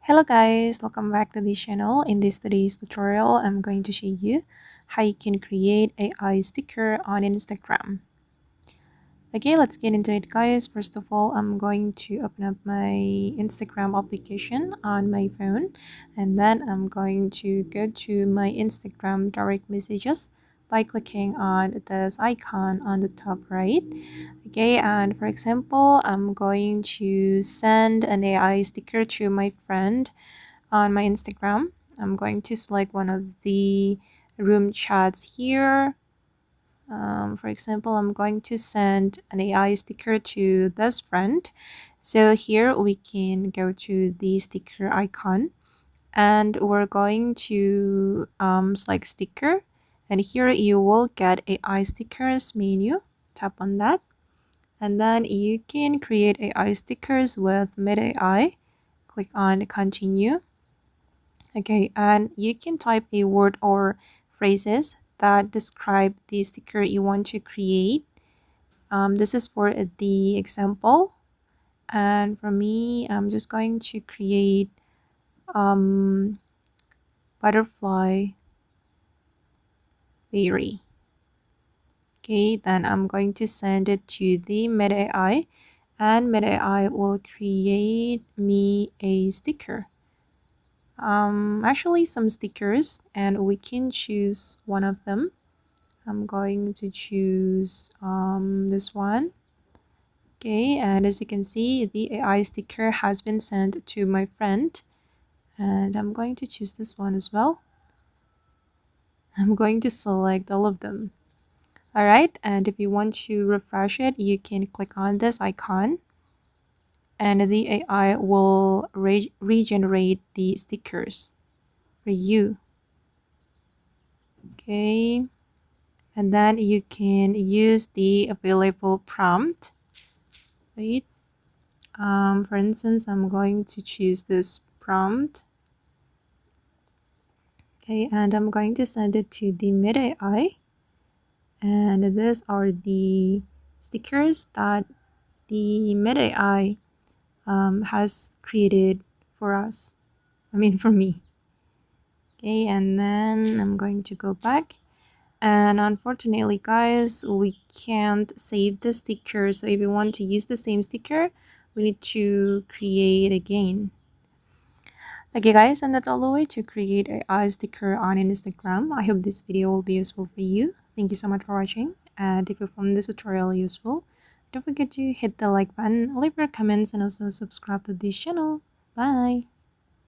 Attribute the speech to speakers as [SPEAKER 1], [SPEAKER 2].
[SPEAKER 1] Hello guys, welcome back to this channel. In today's tutorial, I'm going to show you how you can create AI sticker on Instagram. Okay, let's get into it guys. First of all, I'm going to open up my Instagram application on my phone, and then I'm going to go to my Instagram direct messages by clicking on this icon on the top right. Okay, and for example, I'm going to send an AI sticker to my friend on my Instagram. I'm going to select one of the room chats here. For example, I'm going to send an AI sticker to this friend. So here we can go to the sticker icon and we're going to select sticker. And here you will get AI stickers menu. Tap on that. And then you can create AI stickers with Meta AI. Click on continue. Okay, and you can type a word or phrases that describe the sticker you want to create. This is for the example, and for me, I'm just going to create butterfly fairy. Okay, then I'm going to send it to the Meta AI, and Meta AI will create me a sticker. Actually some stickers, and we can choose one of them. I'm going to choose this one. Okay, and as you can see, the AI sticker has been sent to my friend, and I'm going to choose this one as well. I'm going to select all of them. All right, and if you want to refresh it, you can click on this icon, and the AI will regenerate the stickers for you. Okay, and then you can use the available prompt. Wait. For instance, I'm going to choose this prompt. Okay, and I'm going to send it to the Meta AI. And these are the stickers that the Meta AI has created for us. I mean, for me. Okay, and then I'm going to go back. And unfortunately, guys, we can't save the sticker. So if you want to use the same sticker, we need to create again. Okay guys, and that's all the way to create a sticker on Instagram. I hope this video will be useful for you. Thank you so much for watching, and if you found this tutorial useful, don't forget to hit the like button, leave your comments, and also subscribe to this channel. Bye!